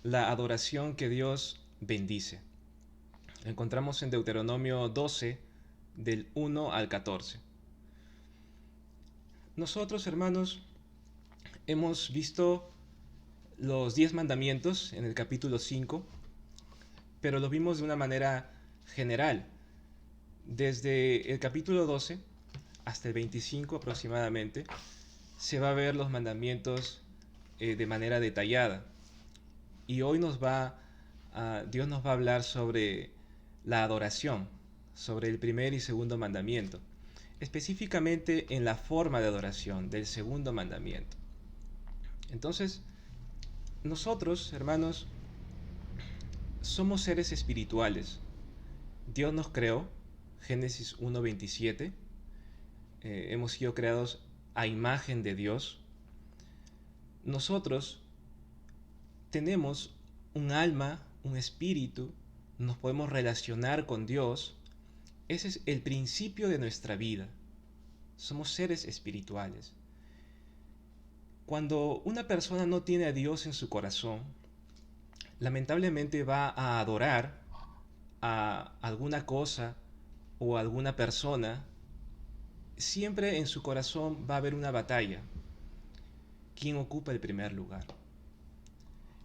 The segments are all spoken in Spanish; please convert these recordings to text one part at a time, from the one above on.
la adoración que Dios bendice. Lo encontramos en Deuteronomio 12, del 1 al 14. Nosotros, hermanos, hemos visto los 10 mandamientos en el capítulo 5, pero lo vimos de una manera general. Desde el capítulo 12 hasta el 25 aproximadamente, se va a ver los mandamientos de manera detallada. Y hoy Dios nos va a hablar sobre la adoración, sobre el primer y segundo mandamiento, específicamente en la forma de adoración del segundo mandamiento. Entonces, nosotros, hermanos, somos seres espirituales. Dios nos creó, Génesis 1:27, hemos sido creados a imagen de Dios. Nosotros tenemos un alma, un espíritu, nos podemos relacionar con Dios. Ese es el principio de nuestra vida. Somos seres espirituales. Cuando una persona no tiene a Dios en su corazón, lamentablemente va a adorar a alguna cosa o a alguna persona. Siempre en su corazón va a haber una batalla. ¿Quién ocupa el primer lugar?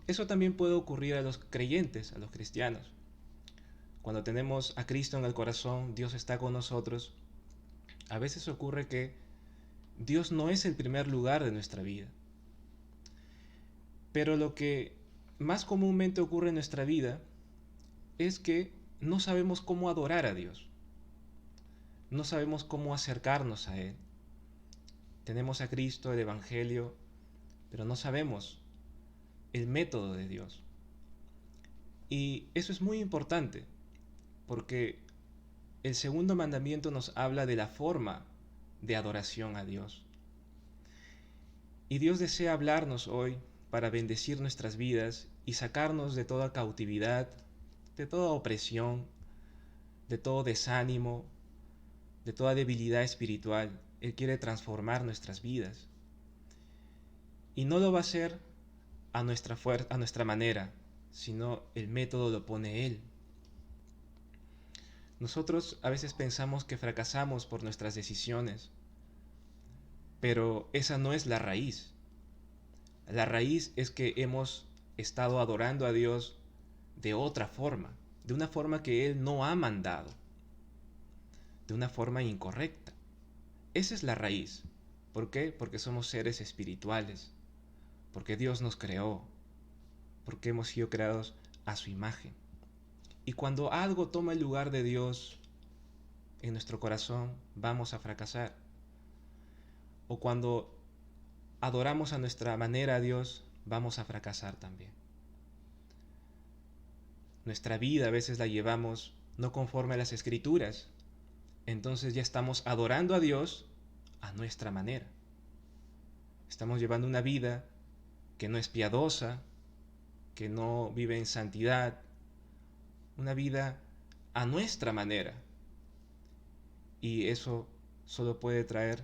Eso también puede ocurrir a los creyentes, a los cristianos. Cuando tenemos a Cristo en el corazón, Dios está con nosotros. A veces ocurre que Dios no es el primer lugar de nuestra vida. Pero lo que más comúnmente ocurre en nuestra vida es que no sabemos cómo adorar a Dios. No sabemos cómo acercarnos a Él. Tenemos a Cristo, el Evangelio, pero no sabemos el método de Dios. Y eso es muy importante, porque el segundo mandamiento nos habla de la forma de adoración a Dios. Y Dios desea hablarnos hoy para bendecir nuestras vidas y sacarnos de toda cautividad, de toda opresión, de todo desánimo, de toda debilidad espiritual. Él quiere transformar nuestras vidas. Y no lo va a hacer a nuestra manera, sino el método lo pone Él. Nosotros a veces pensamos que fracasamos por nuestras decisiones, pero esa no es la raíz. La raíz es que hemos estado adorando a Dios de otra forma, de una forma que Él no ha mandado, de una forma incorrecta. Esa es la raíz. ¿Por qué? Porque somos seres espirituales, porque Dios nos creó, porque hemos sido creados a su imagen. Y cuando algo toma el lugar de Dios en nuestro corazón, vamos a fracasar. O cuando adoramos a nuestra manera a Dios, vamos a fracasar también. Nuestra vida a veces la llevamos no conforme a las escrituras. Entonces ya estamos adorando a Dios a nuestra manera. Estamos llevando una vida que no es piadosa, que no vive en santidad, una vida a nuestra manera. Y eso solo puede traer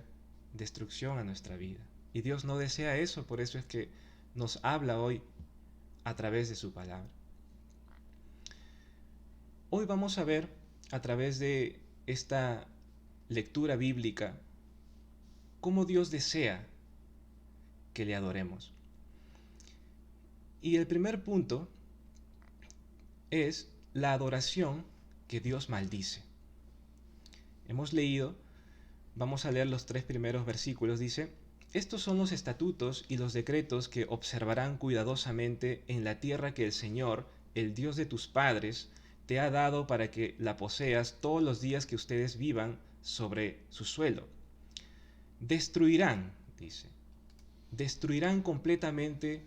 destrucción a nuestra vida. Y Dios no desea eso, por eso es que nos habla hoy a través de su palabra. Hoy vamos a ver a través de esta lectura bíblica cómo Dios desea que le adoremos. Y el primer punto es la adoración que Dios maldice. Hemos leído, vamos a leer los 3 primeros versículos, dice: estos son los estatutos y los decretos que observarán cuidadosamente en la tierra que el Señor, el Dios de tus padres, te ha dado para que la poseas todos los días que ustedes vivan sobre su suelo. Destruirán, dice, destruirán completamente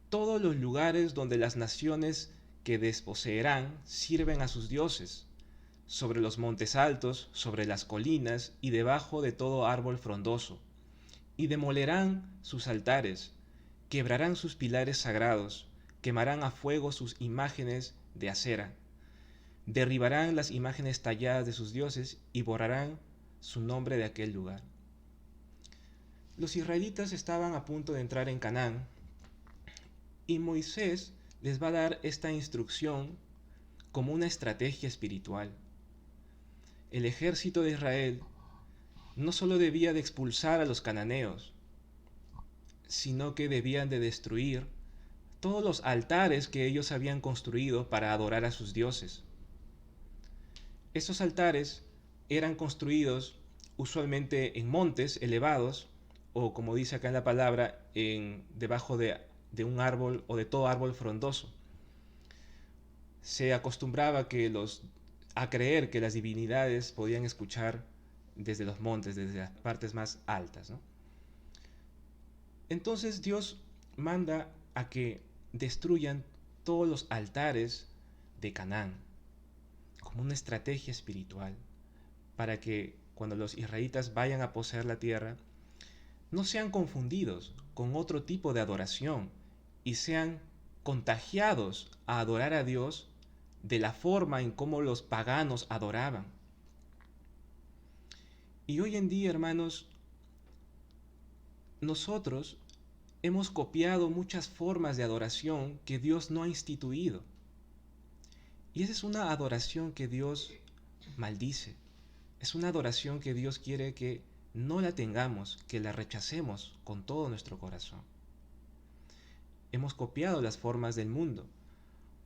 todos los lugares donde las naciones que desposeerán sirven a sus dioses, sobre los montes altos, sobre las colinas y debajo de todo árbol frondoso, y demolerán sus altares, quebrarán sus pilares sagrados, quemarán a fuego sus imágenes de acera, derribarán las imágenes talladas de sus dioses y borrarán su nombre de aquel lugar. Los israelitas estaban a punto de entrar en Canaán y Moisés les va a dar esta instrucción como una estrategia espiritual. El ejército de Israel no solo debía de expulsar a los cananeos, sino que debían de destruir todos los altares que ellos habían construido para adorar a sus dioses. Estos altares eran construidos usualmente en montes elevados, o como dice acá en la palabra, debajo de un árbol o de todo árbol frondoso. Se acostumbraba a creer que las divinidades podían escuchar desde los montes, desde las partes más altas, ¿no? Entonces Dios manda a que destruyan todos los altares de Canaán, como una estrategia espiritual, para que cuando los israelitas vayan a poseer la tierra, no sean confundidos con otro tipo de adoración y sean contagiados a adorar a Dios de la forma en cómo los paganos adoraban. Y hoy en día, hermanos, nosotros hemos copiado muchas formas de adoración que Dios no ha instituido. Y esa es una adoración que Dios maldice. Es una adoración que Dios quiere que no la tengamos, que la rechacemos con todo nuestro corazón. Hemos copiado las formas del mundo,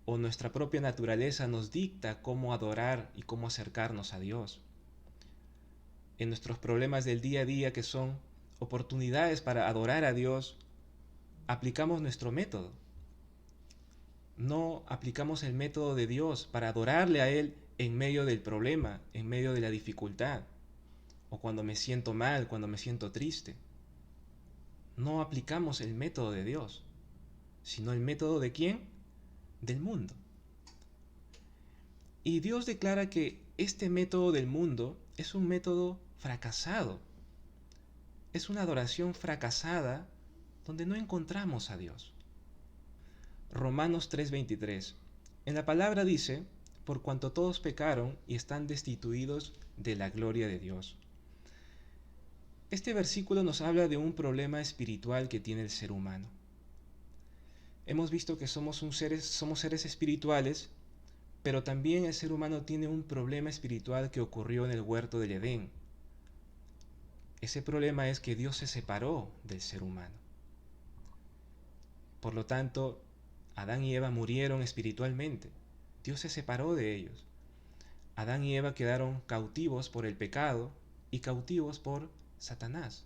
o nuestra propia naturaleza nos dicta cómo adorar y cómo acercarnos a Dios. En nuestros problemas del día a día, que son oportunidades para adorar a Dios, aplicamos nuestro método. No aplicamos el método de Dios para adorarle a Él en medio del problema, en medio de la dificultad, o cuando me siento mal, cuando me siento triste. No aplicamos el método de Dios, sino el método ¿de quién? Del mundo. Y Dios declara que este método del mundo es un método fracasado. Es una adoración fracasada donde no encontramos a Dios. Romanos 3:23. En la palabra dice, por cuanto todos pecaron y están destituidos de la gloria de Dios. Este versículo nos habla de un problema espiritual que tiene el ser humano. Hemos visto que somos seres espirituales, pero también el ser humano tiene un problema espiritual que ocurrió en el huerto del Edén. Ese problema es que Dios se separó del ser humano. Por lo tanto, Adán y Eva murieron espiritualmente. Dios se separó de ellos. Adán y Eva quedaron cautivos por el pecado y cautivos por Satanás.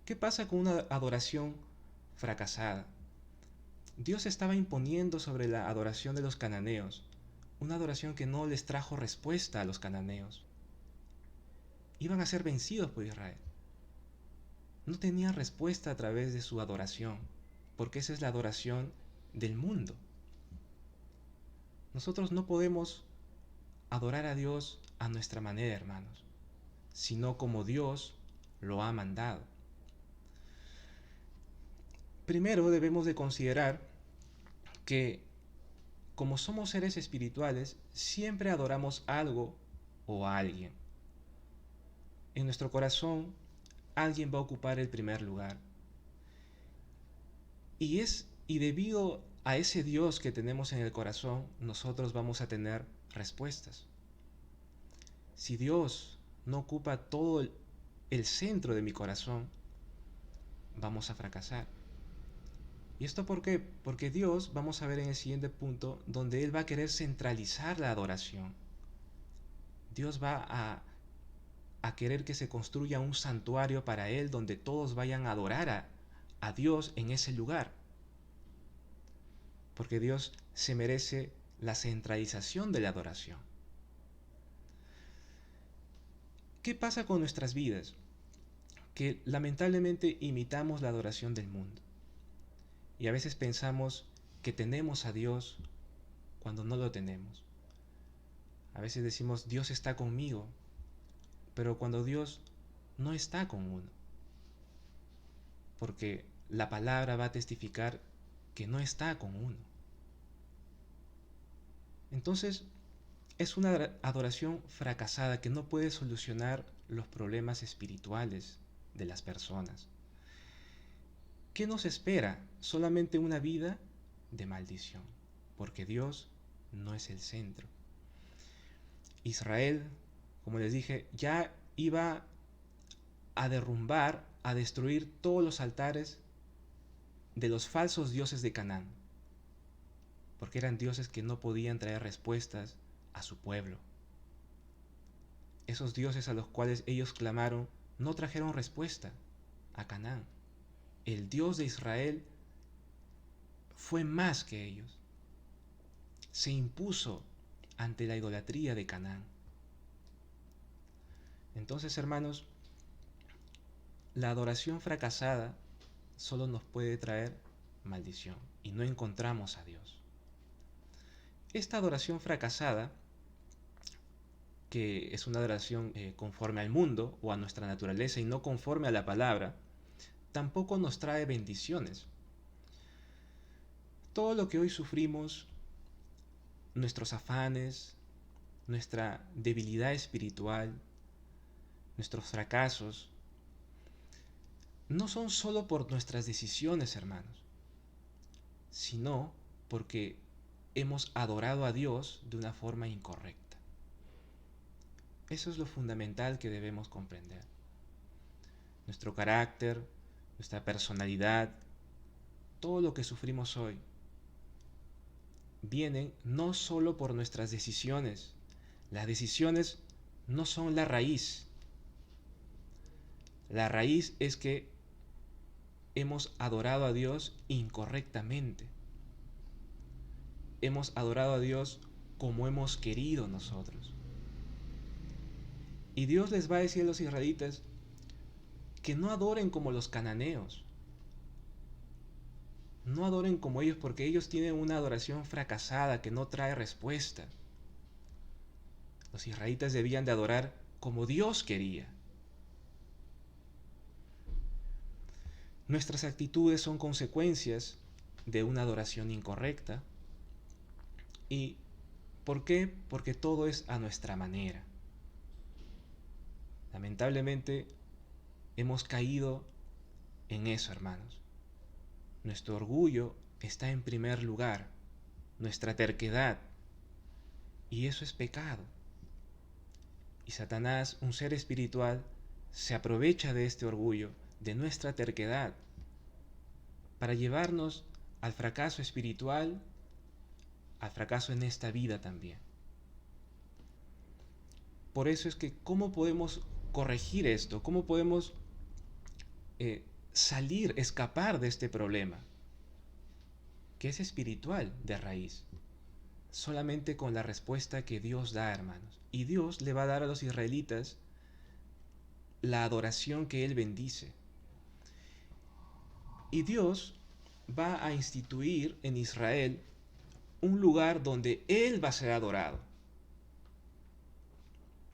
¿Qué pasa con una adoración fracasada? Dios estaba imponiendo sobre la adoración de los cananeos, una adoración que no les trajo respuesta a los cananeos. Iban a ser vencidos por Israel. No tenían respuesta a través de su adoración, porque esa es la adoración del mundo. Nosotros no podemos adorar a Dios a nuestra manera, hermanos, sino como Dios lo ha mandado. Primero debemos de considerar que como somos seres espirituales, siempre adoramos algo o a alguien. En nuestro corazón, alguien va a ocupar el primer lugar. Y debido a ese Dios que tenemos en el corazón, nosotros vamos a tener respuestas. Si Dios no ocupa todo el centro de mi corazón, vamos a fracasar. ¿Y esto por qué? Porque Dios, vamos a ver en el siguiente punto, donde Él va a querer centralizar la adoración. Dios va a querer que se construya un santuario para Él donde todos vayan a adorar a Dios en ese lugar. Porque Dios se merece la centralización de la adoración. ¿Qué pasa con nuestras vidas? Que lamentablemente imitamos la adoración del mundo. Y a veces pensamos que tenemos a Dios cuando no lo tenemos. A veces decimos, Dios está conmigo, pero cuando Dios no está con uno. Porque la palabra va a testificar que no está con uno. Entonces, es una adoración fracasada que no puede solucionar los problemas espirituales de las personas. ¿qué nos espera? Solamente una vida de maldición, porque Dios no es el centro. Israel, como les dije, ya iba a derrumbar, a destruir todos los altares de los falsos dioses de Canaán, porque eran dioses que no podían traer respuestas a su pueblo. Esos dioses a los cuales ellos clamaron no trajeron respuesta a Canaán. El Dios de Israel fue más que ellos. Se impuso ante la idolatría de Canaán. Entonces, hermanos, la adoración fracasada solo nos puede traer maldición y no encontramos a Dios. Esta adoración fracasada, que es una adoración conforme al mundo o a nuestra naturaleza y no conforme a la palabra, tampoco nos trae bendiciones. Todo lo que hoy sufrimos, nuestros afanes, nuestra debilidad espiritual, nuestros fracasos, no son solo por nuestras decisiones, hermanos, sino porque hemos adorado a Dios de una forma incorrecta. Eso es lo fundamental que debemos comprender. Nuestro carácter, nuestra personalidad, todo lo que sufrimos hoy, vienen no solo por nuestras decisiones. Las decisiones no son la raíz. La raíz es que hemos adorado a Dios incorrectamente. Hemos adorado a Dios como hemos querido nosotros. Y Dios les va a decir a los israelitas que no adoren como los cananeos. No adoren como ellos, porque ellos tienen una adoración fracasada que no trae respuesta. Los israelitas debían de adorar como Dios quería. Nuestras actitudes son consecuencias de una adoración incorrecta. ¿Y por qué? Porque todo es a nuestra manera. Lamentablemente hemos caído en eso, hermanos. Nuestro orgullo está en primer lugar, nuestra terquedad, y eso es pecado. Y Satanás, un ser espiritual, se aprovecha de este orgullo, de nuestra terquedad, para llevarnos al fracaso espiritual, al fracaso en esta vida también. Por eso es que, ¿cómo podemos corregir esto? ¿Cómo podemos escapar de este problema? Que es espiritual de raíz. Solamente con la respuesta que Dios da, hermanos. Y Dios le va a dar a los israelitas la adoración que Él bendice. Y Dios va a instituir en Israel un lugar donde Él va a ser adorado.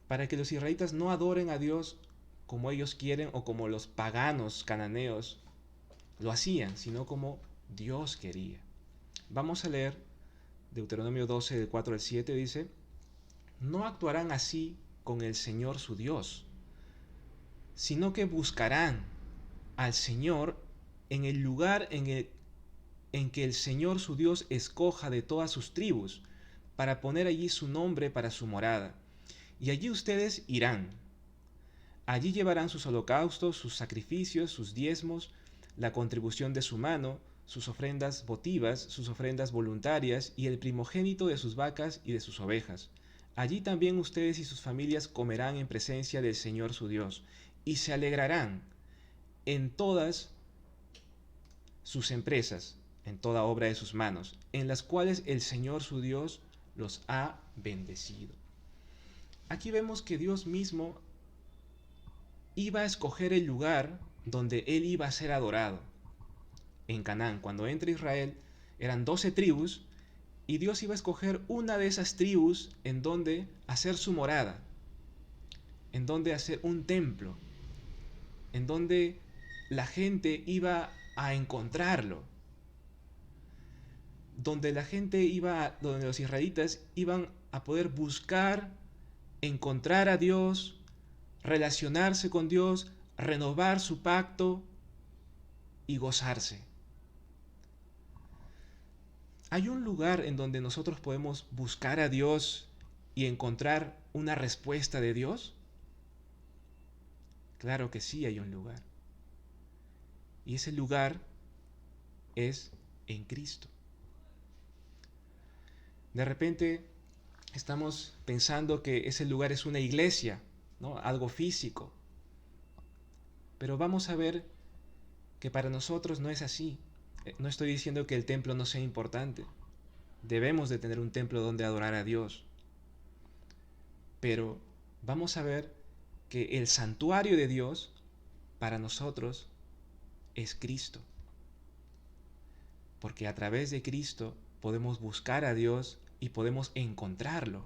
Para que los israelitas no adoren a Dios como ellos quieren o como los paganos cananeos lo hacían, sino como Dios quería. Vamos a leer Deuteronomio 12, del 4 al 7, dice: no actuarán así con el Señor su Dios, sino que buscarán al Señor en el lugar en que el Señor su Dios escoja de todas sus tribus, para poner allí su nombre para su morada. Y allí ustedes irán. Allí llevarán sus holocaustos, sus sacrificios, sus diezmos, la contribución de su mano, sus ofrendas votivas, sus ofrendas voluntarias y el primogénito de sus vacas y de sus ovejas. Allí también ustedes y sus familias comerán en presencia del Señor su Dios, y se alegrarán en todas sus empresas, en toda obra de sus manos, en las cuales el Señor su Dios los ha bendecido. Aquí vemos que Dios mismo iba a escoger el lugar donde Él iba a ser adorado. En Canaán, cuando entra Israel, eran 12 tribus, y Dios iba a escoger una de esas tribus en donde hacer su morada, en donde hacer un templo, en donde la gente iba a encontrarlo, donde donde los israelitas iban a poder buscar, encontrar a Dios, relacionarse con Dios, renovar su pacto. y gozarse. ¿Hay un lugar en donde nosotros podemos buscar a Dios y encontrar una respuesta de Dios? Claro que sí hay un lugar. Y ese lugar es en Cristo. De repente estamos pensando que ese lugar es una iglesia, ¿no? Algo físico. Pero vamos a ver que para nosotros no es así. No estoy diciendo que el templo no sea importante. Debemos de tener un templo donde adorar a Dios. Pero vamos a ver que el santuario de Dios para nosotros es Cristo. Porque a través de Cristo podemos buscar a Dios y podemos encontrarlo.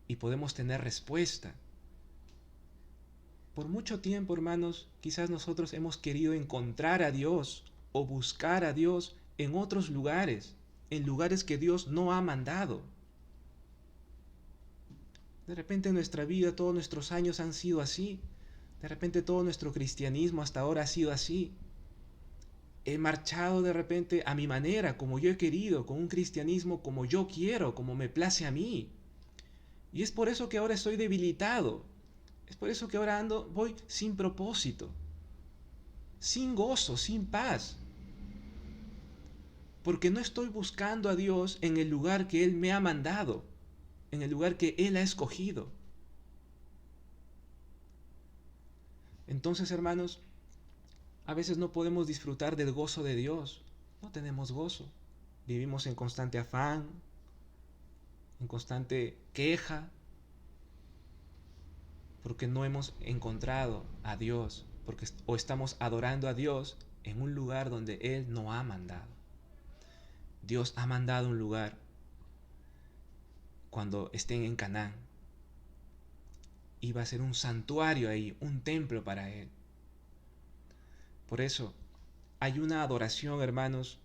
Y podemos tener respuesta. Por mucho tiempo, hermanos, quizás nosotros hemos querido encontrar a Dios o buscar a Dios en otros lugares, en lugares que Dios no ha mandado. De repente en nuestra vida todos nuestros años han sido así. De repente todo nuestro cristianismo hasta ahora ha sido así. He marchado de repente a mi manera, como yo he querido, con un cristianismo como yo quiero, como me place a mí. Y es por eso que ahora estoy debilitado. Es por eso que ahora voy sin propósito, sin gozo, sin paz. Porque no estoy buscando a Dios en el lugar que Él me ha mandado, en el lugar que Él ha escogido. Entonces, hermanos, a veces no podemos disfrutar del gozo de Dios. No tenemos gozo. Vivimos en constante afán, en constante queja, porque no hemos encontrado a Dios, o estamos adorando a Dios en un lugar donde Él no ha mandado. Dios ha mandado un lugar cuando estén en Canaán. Iba a ser un santuario ahí, un templo para Él. Por eso, hay una adoración, hermanos,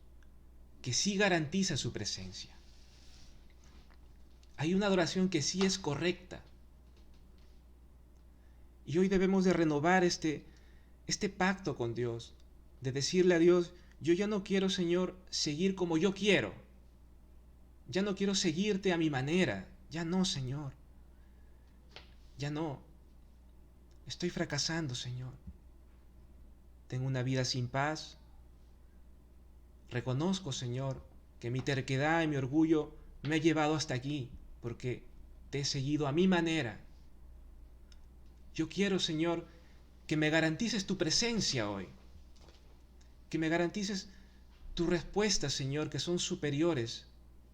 que sí garantiza su presencia. Hay una adoración que sí es correcta. Y hoy debemos de renovar este pacto con Dios, de decirle a Dios, yo ya no quiero, Señor, seguir como yo quiero. Ya no quiero seguirte a mi manera. Ya no, Señor. Ya no. Estoy fracasando, Señor. Tengo una vida sin paz. Reconozco, Señor, que mi terquedad y mi orgullo me ha llevado hasta aquí, porque te he seguido a mi manera. Yo quiero, Señor, que me garantices tu presencia hoy. Que me garantices tus respuestas, Señor, que son superiores,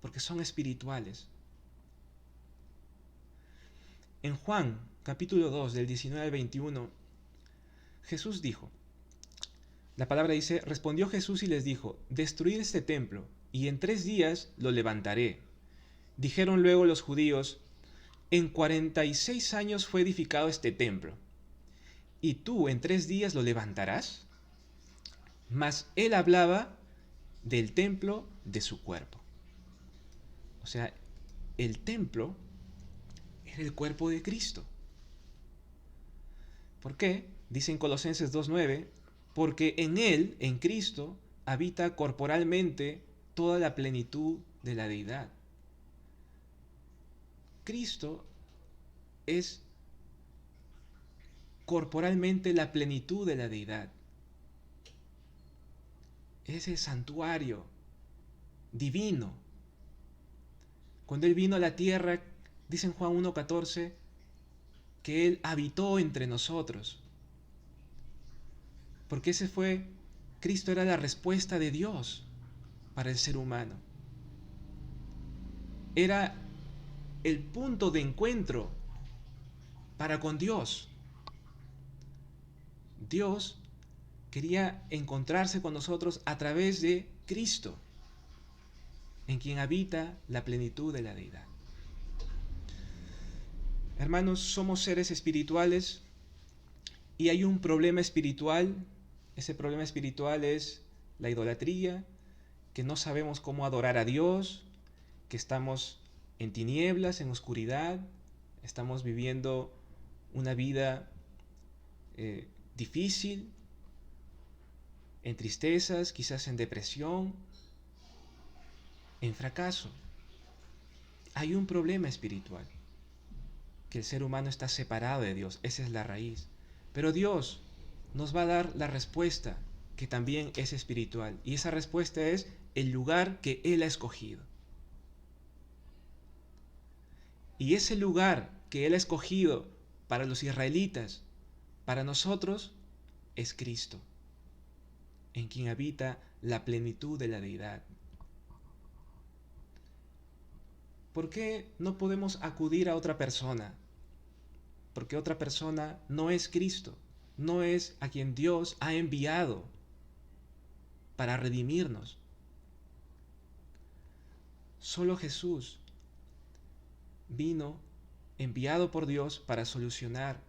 porque son espirituales. En Juan, capítulo 2, del 19 al 21, Jesús dijo, la palabra dice, respondió Jesús y les dijo, destruid este templo, y en 3 días lo levantaré. Dijeron luego los judíos, en 46 años fue edificado este templo, ¿y tú en 3 días lo levantarás? Mas él hablaba del templo de su cuerpo. O sea, el templo era el cuerpo de Cristo. ¿Por qué? Dice en Colosenses 2:9, porque en Él, en Cristo, habita corporalmente toda la plenitud de la deidad. Cristo es corporalmente la plenitud de la deidad. Es el santuario divino. Cuando Él vino a la tierra, dice en Juan 1:14, que Él habitó entre nosotros. Porque Cristo era la respuesta de Dios para el ser humano. Era el punto de encuentro para con Dios. Dios quería encontrarse con nosotros a través de Cristo, en quien habita la plenitud de la deidad. Hermanos, somos seres espirituales y hay un problema espiritual. Ese problema espiritual es la idolatría, que no sabemos cómo adorar a Dios, que estamos en tinieblas, en oscuridad, estamos viviendo una vida difícil, en tristezas, quizás en depresión, en fracaso. Hay un problema espiritual, que el ser humano está separado de Dios, esa es la raíz. Pero Dios nos va a dar la respuesta, que también es espiritual, y esa respuesta es el lugar que Él ha escogido. Y ese lugar que Él ha escogido para los israelitas, para nosotros, es Cristo, en quien habita la plenitud de la deidad. ¿Por qué no podemos acudir a otra persona? Porque otra persona no es Cristo, no es a quien Dios ha enviado para redimirnos. Solo Jesús vino enviado por Dios para solucionar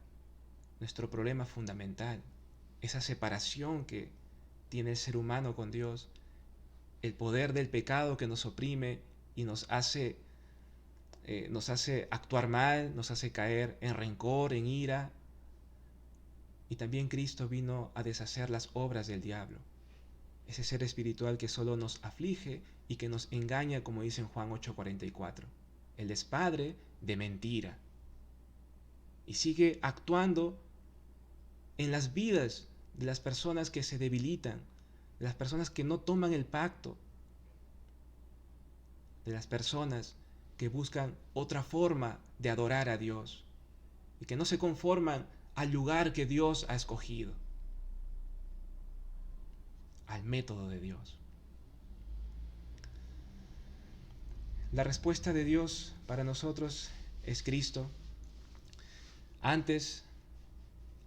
nuestro problema fundamental, esa separación que tiene el ser humano con Dios, el poder del pecado que nos oprime y nos hace actuar mal, nos hace caer en rencor, en ira. Y también Cristo vino a deshacer las obras del diablo, ese ser espiritual que solo nos aflige y que nos engaña, como dice en Juan 8:44. Él es padre de mentira y sigue actuando en las vidas de las personas que se debilitan, de las personas que no toman el pacto, de las personas que buscan otra forma de adorar a Dios y que no se conforman al lugar que Dios ha escogido, al método de Dios. La respuesta de Dios para nosotros es Cristo. Antes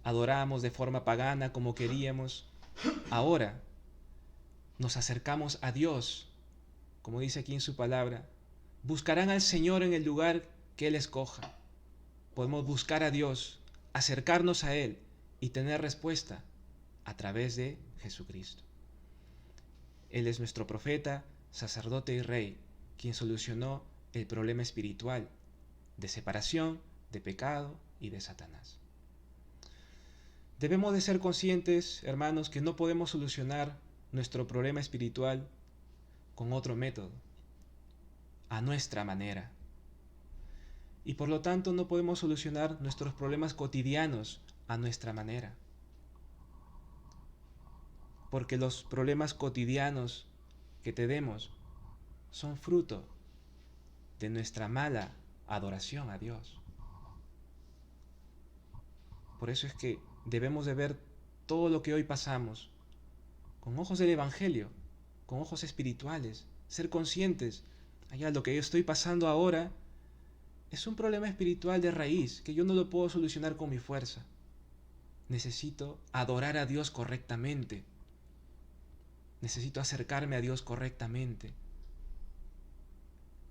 adorábamos de forma pagana como queríamos. Ahora nos acercamos a Dios, como dice aquí en su palabra. Buscarán al Señor en el lugar que Él escoja. Podemos buscar a Dios, acercarnos a Él y tener respuesta a través de Jesucristo. Él es nuestro profeta, sacerdote y rey, quien solucionó el problema espiritual de separación, de pecado y de Satanás. Debemos de ser conscientes, hermanos, que no podemos solucionar nuestro problema espiritual con otro método, a nuestra manera. Y por lo tanto no podemos solucionar nuestros problemas cotidianos a nuestra manera. Porque los problemas cotidianos que tenemos son fruto de nuestra mala adoración a Dios. Por eso es que debemos de ver todo lo que hoy pasamos con ojos del Evangelio, con ojos espirituales, ser conscientes, allá lo que yo estoy pasando ahora es un problema espiritual de raíz que yo no lo puedo solucionar con mi fuerza. Necesito adorar a Dios correctamente. Necesito acercarme a Dios correctamente.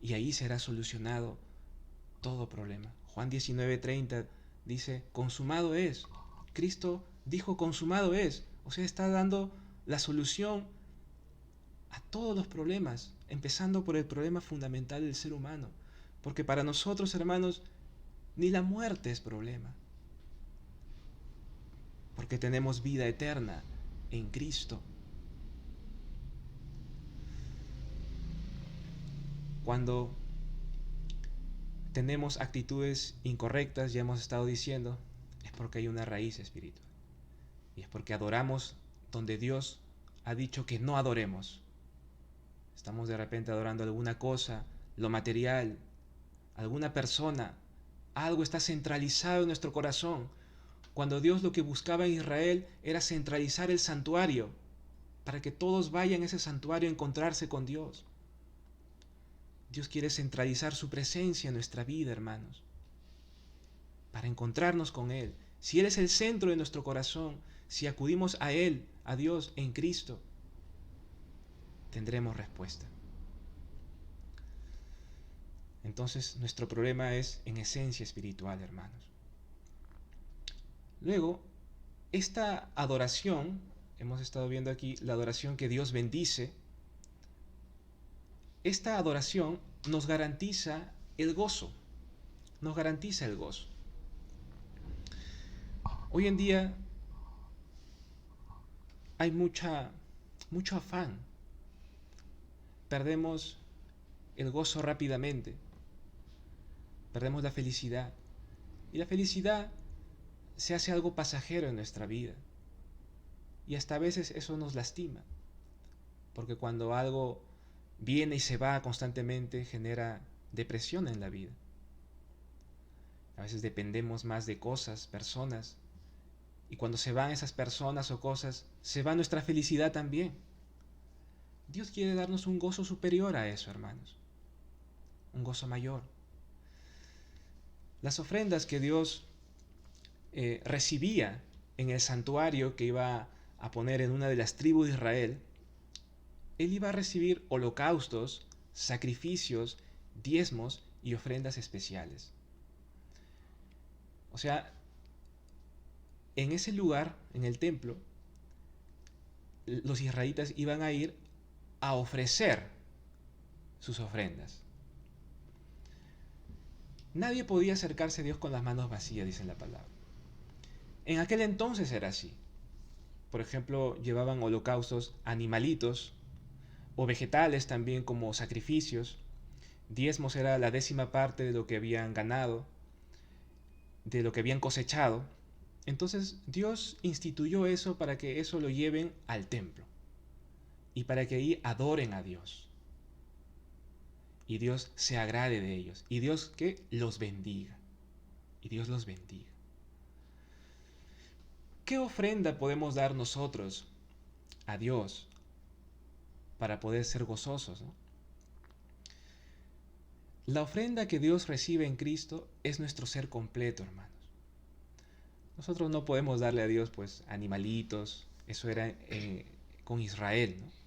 Y ahí será solucionado todo problema. Juan 19:30 dice, consumado es. Cristo dijo, consumado es. O sea, está dando la solución a todos los problemas, empezando por el problema fundamental del ser humano. Porque para nosotros, hermanos, ni la muerte es problema. Porque tenemos vida eterna en Cristo. Cuando tenemos actitudes incorrectas, ya hemos estado diciendo, es porque hay una raíz espiritual. Y es porque adoramos donde Dios ha dicho que no adoremos. Estamos de repente adorando alguna cosa, lo material, alguna persona. Algo está centralizado en nuestro corazón. Cuando Dios lo que buscaba en Israel era centralizar el santuario, para que todos vayan a ese santuario a encontrarse con Dios. Dios quiere centralizar su presencia en nuestra vida, hermanos, para encontrarnos con Él. Si Él es el centro de nuestro corazón, si acudimos a Él, a Dios en Cristo, tendremos respuesta. Entonces nuestro problema es en esencia espiritual, hermanos. Luego, esta adoración, hemos estado viendo aquí la adoración que Dios bendice. Esta adoración nos garantiza el gozo, nos garantiza el gozo. Hoy en día hay mucha mucho afán, perdemos el gozo rápidamente, perdemos la felicidad. Y la felicidad se hace algo pasajero en nuestra vida. Y hasta a veces eso nos lastima, porque cuando algo viene y se va constantemente genera depresión en la vida. A veces dependemos más de cosas, personas, y cuando se van esas personas o cosas, se va nuestra felicidad también. Dios quiere darnos un gozo superior a eso, hermanos, un gozo mayor. Las ofrendas que Dios recibía en el santuario que iba a poner en una de las tribus de Israel, Él iba a recibir holocaustos, sacrificios, diezmos y ofrendas especiales. O sea, en ese lugar, en el templo, los israelitas iban a ir a ofrecer sus ofrendas. Nadie podía acercarse a Dios con las manos vacías, dice la palabra. En aquel entonces era así. Por ejemplo, llevaban holocaustos, animalitos o vegetales también como sacrificios. Diezmos era la 10ª parte de lo que habían ganado, de lo que habían cosechado. Entonces Dios instituyó eso para que eso lo lleven al templo y para que ahí adoren a Dios. Y Dios se agrade de ellos. Y Dios que los bendiga. Y Dios los bendiga. ¿Qué ofrenda podemos dar nosotros a Dios para poder ser gozosos, ¿no? La ofrenda que Dios recibe en Cristo es nuestro ser completo, hermanos. Nosotros no podemos darle a Dios pues animalitos. Eso era con Israel, ¿no?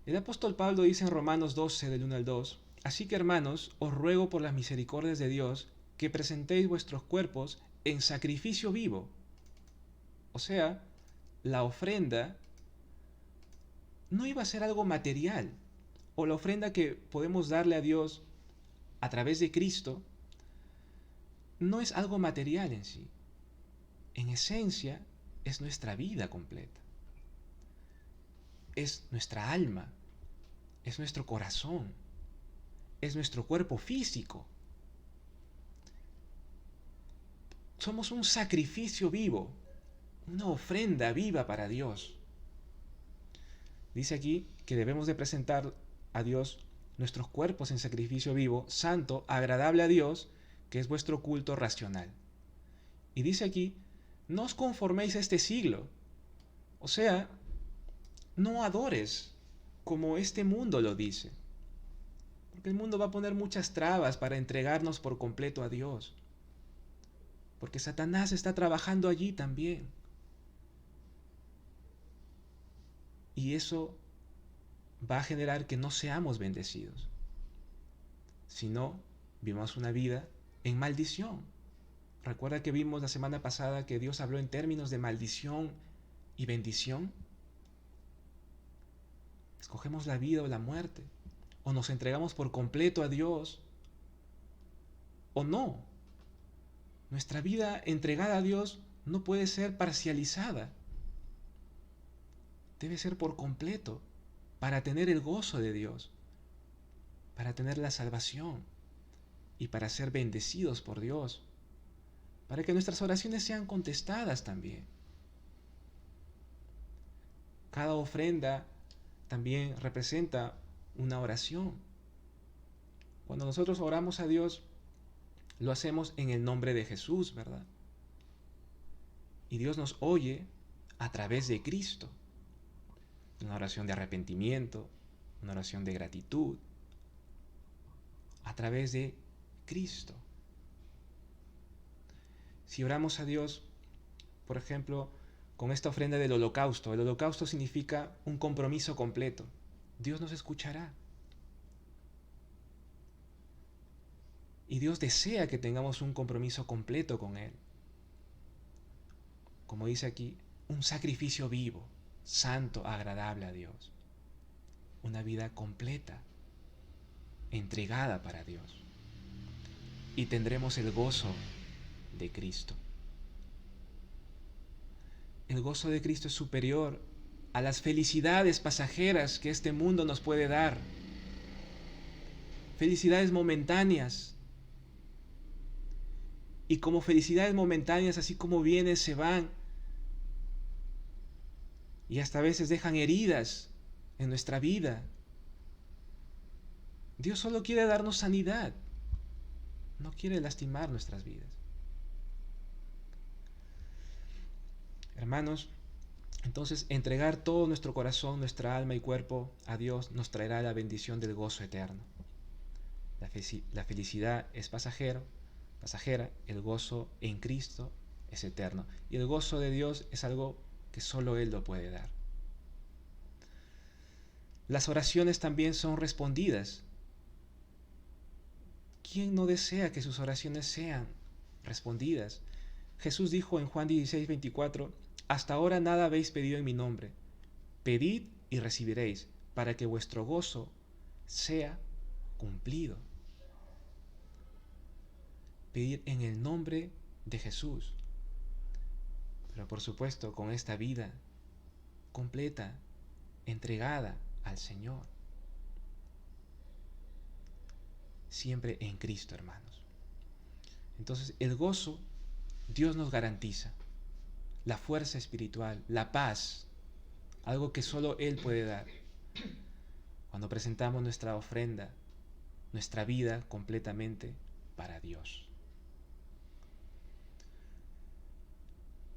El apóstol Pablo dice en Romanos 12, del 1 al 2, así que hermanos, os ruego por las misericordias de Dios que presentéis vuestros cuerpos en sacrificio vivo. O sea, la ofrenda no iba a ser algo material, o la ofrenda que podemos darle a Dios a través de Cristo no es algo material en sí. En esencia, es nuestra vida completa. Es nuestra alma, es nuestro corazón, es nuestro cuerpo físico. Somos un sacrificio vivo, una ofrenda viva para Dios. Dice aquí que debemos de presentar a Dios nuestros cuerpos en sacrificio vivo, santo, agradable a Dios, que es vuestro culto racional. Y dice aquí, no os conforméis a este siglo. O sea, no adores como este mundo lo dice. Porque el mundo va a poner muchas trabas para entregarnos por completo a Dios. Porque Satanás está trabajando allí también. Y eso va a generar que no seamos bendecidos, sino vivamos una vida en maldición. Recuerda que vimos la semana pasada que Dios habló en términos de maldición y bendición. Escogemos la vida o la muerte, o nos entregamos por completo a Dios, o no. Nuestra vida entregada a Dios no puede ser parcializada. Debe ser por completo, para tener el gozo de Dios, para tener la salvación y para ser bendecidos por Dios, para que nuestras oraciones sean contestadas también. Cada ofrenda también representa una oración. Cuando nosotros oramos a Dios, lo hacemos en el nombre de Jesús, ¿verdad? Y Dios nos oye a través de Cristo. Una oración de arrepentimiento, una oración de gratitud, a través de Cristo. Si oramos a Dios, por ejemplo, con esta ofrenda del holocausto, el holocausto significa un compromiso completo. Dios nos escuchará. Y Dios desea que tengamos un compromiso completo con Él. Como dice aquí, un sacrificio vivo, santo, agradable a Dios. Una vida completa, entregada para Dios. Y tendremos el gozo de Cristo. El gozo de Cristo es superior a las felicidades pasajeras que este mundo nos puede dar. Felicidades momentáneas. Y como felicidades momentáneas, así como vienen, se van. Y hasta a veces dejan heridas en nuestra vida. Dios solo quiere darnos sanidad. No quiere lastimar nuestras vidas. Hermanos, entonces entregar todo nuestro corazón, nuestra alma y cuerpo a Dios nos traerá la bendición del gozo eterno. La felicidad es pasajera, el gozo en Cristo es eterno. Y el gozo de Dios es algo que solo Él lo puede dar. Las oraciones también son respondidas. ¿Quién no desea que sus oraciones sean respondidas? Jesús dijo en Juan 16:24, hasta ahora nada habéis pedido en mi nombre. Pedid y recibiréis, para que vuestro gozo sea cumplido. Pedir en el nombre de Jesús. Pero por supuesto con esta vida completa, entregada al Señor. Siempre en Cristo, hermanos. Entonces el gozo Dios nos garantiza. La fuerza espiritual, la paz, algo que solo Él puede dar. Cuando presentamos nuestra ofrenda, nuestra vida completamente para Dios.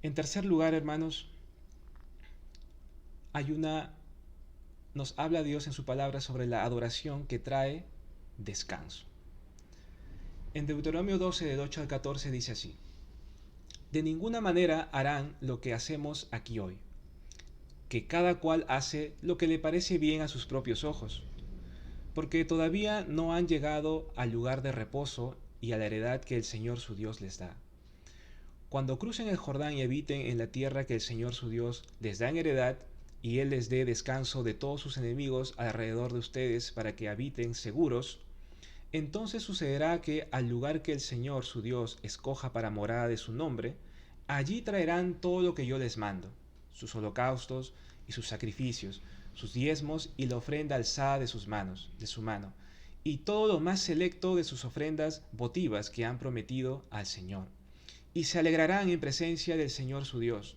En tercer lugar, hermanos, nos habla Dios en su palabra sobre la adoración que trae descanso. En Deuteronomio 12, del 8 al 14 dice así: de ninguna manera harán lo que hacemos aquí hoy, que cada cual hace lo que le parece bien a sus propios ojos, porque todavía no han llegado al lugar de reposo y a la heredad que el Señor su Dios les da. Cuando crucen el Jordán y habiten en la tierra que el Señor su Dios les da en heredad, y Él les dé descanso de todos sus enemigos alrededor de ustedes para que habiten seguros, entonces sucederá que al lugar que el Señor su Dios escoja para morada de su nombre, allí traerán todo lo que yo les mando, sus holocaustos y sus sacrificios, sus diezmos y la ofrenda alzada de su mano, y todo lo más selecto de sus ofrendas votivas que han prometido al Señor. Y se alegrarán en presencia del Señor su Dios,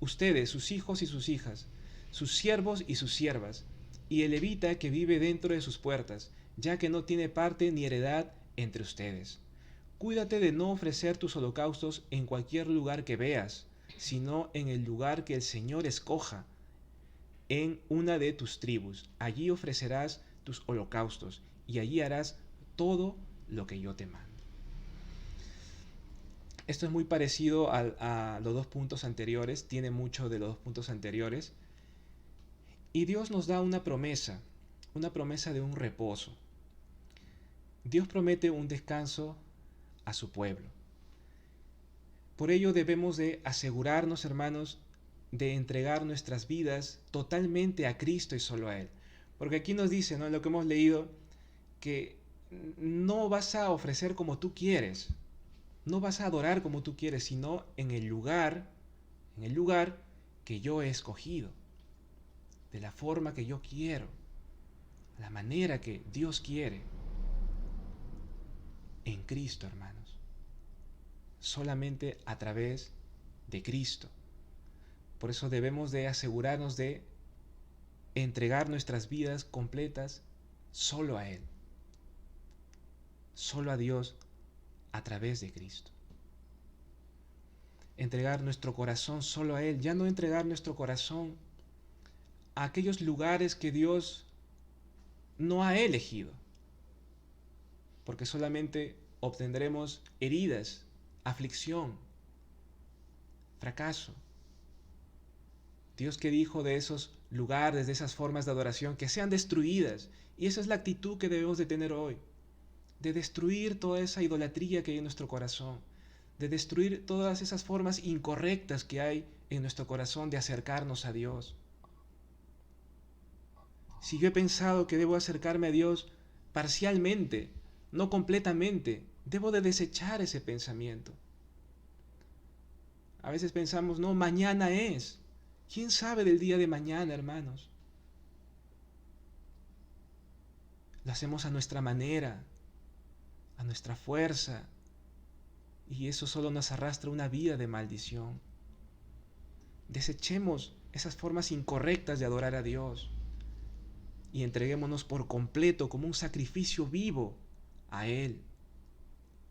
ustedes, sus hijos y sus hijas, sus siervos y sus siervas, y el levita que vive dentro de sus puertas, ya que no tiene parte ni heredad entre ustedes. Cuídate de no ofrecer tus holocaustos en cualquier lugar que veas, sino en el lugar que el Señor escoja, en una de tus tribus. Allí ofrecerás tus holocaustos, y allí harás todo lo que yo te mando. Esto es muy parecido a los dos puntos anteriores, tiene mucho de los dos puntos anteriores. Y Dios nos da una promesa de un reposo. Dios promete un descanso a su pueblo. Por ello debemos de asegurarnos, hermanos, de entregar nuestras vidas totalmente a Cristo y solo a Él. Porque aquí nos dice, ¿no?, en lo que hemos leído, que no vas a ofrecer como tú quieres, no vas a adorar como tú quieres, sino en el lugar que yo he escogido, de la forma que yo quiero, la manera que Dios quiere, en Cristo, hermanos. Solamente a través de Cristo. Por eso debemos de asegurarnos de entregar nuestras vidas completas solo a Él, solo a Dios a través de Cristo. Entregar nuestro corazón solo a Él, ya no entregar nuestro corazón a aquellos lugares que Dios no ha elegido, porque solamente obtendremos heridas, aflicción, fracaso. Dios que dijo de esos lugares, de esas formas de adoración, que sean destruidas, y esa es la actitud que debemos de tener hoy, de destruir toda esa idolatría que hay en nuestro corazón, de destruir todas esas formas incorrectas que hay en nuestro corazón de acercarnos a Dios. Si yo he pensado que debo acercarme a Dios parcialmente, no completamente, debo de desechar ese pensamiento. A veces pensamos, no, mañana es. ¿Quién sabe del día de mañana, hermanos? Lo hacemos a nuestra manera, a nuestra fuerza, y eso solo nos arrastra una vida de maldición. Desechemos esas formas incorrectas de adorar a Dios y entreguémonos por completo como un sacrificio vivo a Él,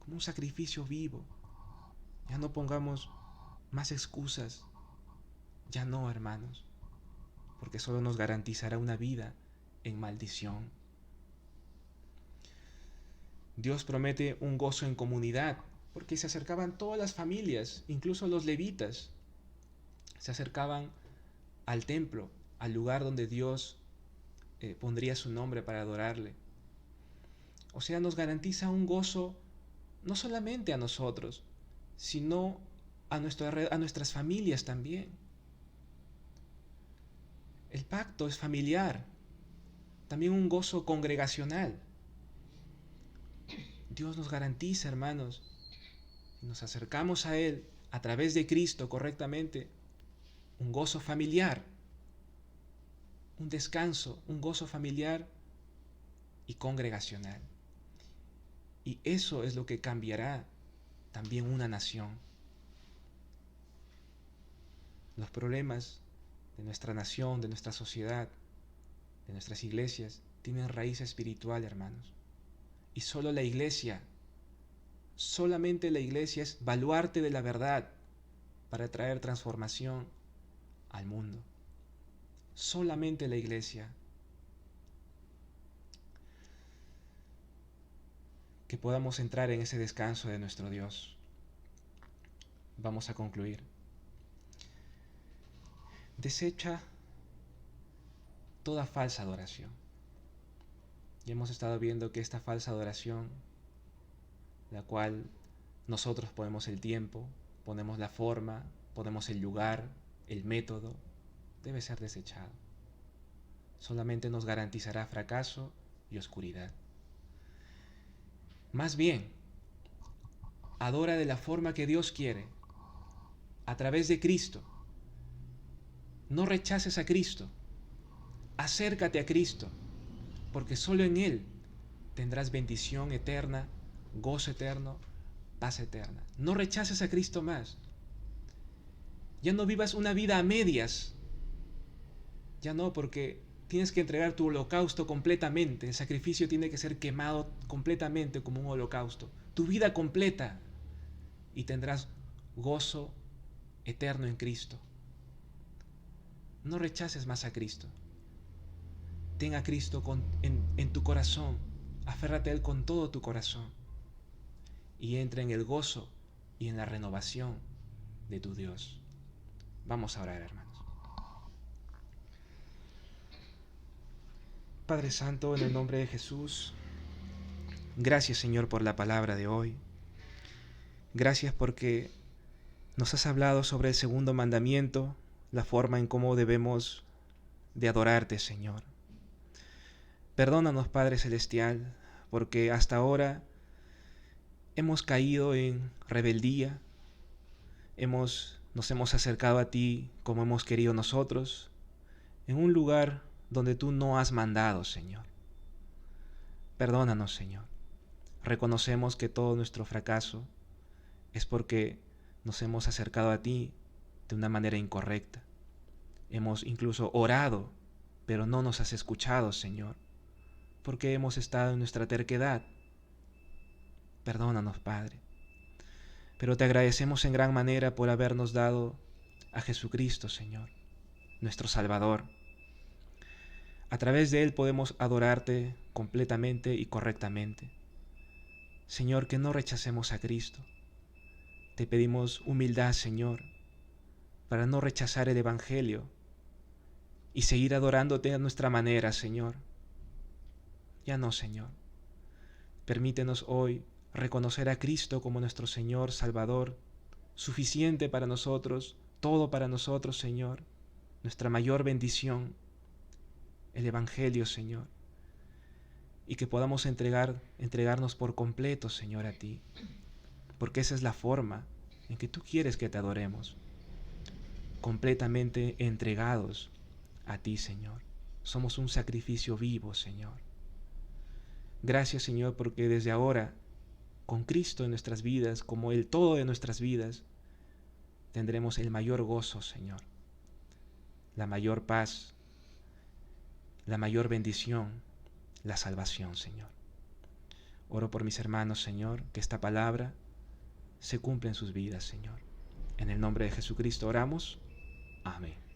como un sacrificio vivo. Ya no pongamos más excusas, ya no, hermanos, porque solo nos garantizará una vida en maldición. Dios promete un gozo en comunidad, porque se acercaban todas las familias, incluso los levitas, se acercaban al templo, al lugar donde Dios pondría su nombre para adorarle. O sea, nos garantiza un gozo no solamente a nosotros, sino a nuestras familias también. El pacto es familiar, también un gozo congregacional. Dios nos garantiza, hermanos, si nos acercamos a Él a través de Cristo correctamente, un gozo familiar, un descanso, un gozo familiar y congregacional. Y eso es lo que cambiará también una nación. Los problemas de nuestra nación, de nuestra sociedad, de nuestras iglesias, tienen raíz espiritual, hermanos. Y solo la iglesia, solamente la iglesia es baluarte de la verdad para traer transformación al mundo. Solamente la iglesia. Que podamos entrar en ese descanso de nuestro Dios. Vamos a concluir. Desecha toda falsa adoración. Y hemos estado viendo que esta falsa adoración, la cual nosotros ponemos el tiempo, ponemos la forma, ponemos el lugar, el método, debe ser desechado. Solamente nos garantizará fracaso y oscuridad. Más bien, adora de la forma que Dios quiere, a través de Cristo. No rechaces a Cristo, acércate a Cristo, porque solo en Él tendrás bendición eterna, gozo eterno, paz eterna. No rechaces a Cristo más. Ya no vivas una vida a medias. Ya no, porque tienes que entregar tu holocausto completamente. El sacrificio tiene que ser quemado completamente como un holocausto. Tu vida completa. Y tendrás gozo eterno en Cristo. No rechaces más a Cristo. Ten a Cristo en tu corazón. Aférrate a Él con todo tu corazón. Y entra en el gozo y en la renovación de tu Dios. Vamos a orar, hermanos. Padre Santo, en el nombre de Jesús, gracias, Señor, por la palabra de hoy. Gracias porque nos has hablado sobre el segundo mandamiento, la forma en cómo debemos de adorarte, Señor. Perdónanos, Padre Celestial, porque hasta ahora hemos caído en rebeldía, nos hemos acercado a ti como hemos querido nosotros, en un lugar donde tú no has mandado, Señor. Perdónanos, Señor. Reconocemos que todo nuestro fracaso es porque nos hemos acercado a ti de una manera incorrecta. Hemos incluso orado, pero no nos has escuchado, Señor, porque hemos estado en nuestra terquedad. Perdónanos, Padre. Pero te agradecemos en gran manera por habernos dado a Jesucristo, Señor, nuestro Salvador. A través de Él podemos adorarte completamente y correctamente. Señor, que no rechacemos a Cristo. Te pedimos humildad, Señor, para no rechazar el Evangelio y seguir adorándote a nuestra manera, Señor. Ya no, Señor. Permítenos hoy reconocer a Cristo como nuestro Señor, Salvador, suficiente para nosotros, todo para nosotros, Señor, nuestra mayor bendición, el Evangelio, Señor, y que podamos entregarnos por completo, Señor, a ti, porque esa es la forma en que tú quieres que te adoremos. completamente entregados a ti, Señor. Somos un sacrificio vivo, Señor. Gracias, Señor, porque desde ahora, con Cristo en nuestras vidas, como el todo de nuestras vidas, tendremos el mayor gozo, Señor, la mayor paz, la mayor bendición, la salvación, Señor. Oro por mis hermanos, Señor, que esta palabra se cumpla en sus vidas, Señor. En el nombre de Jesucristo oramos. Amén.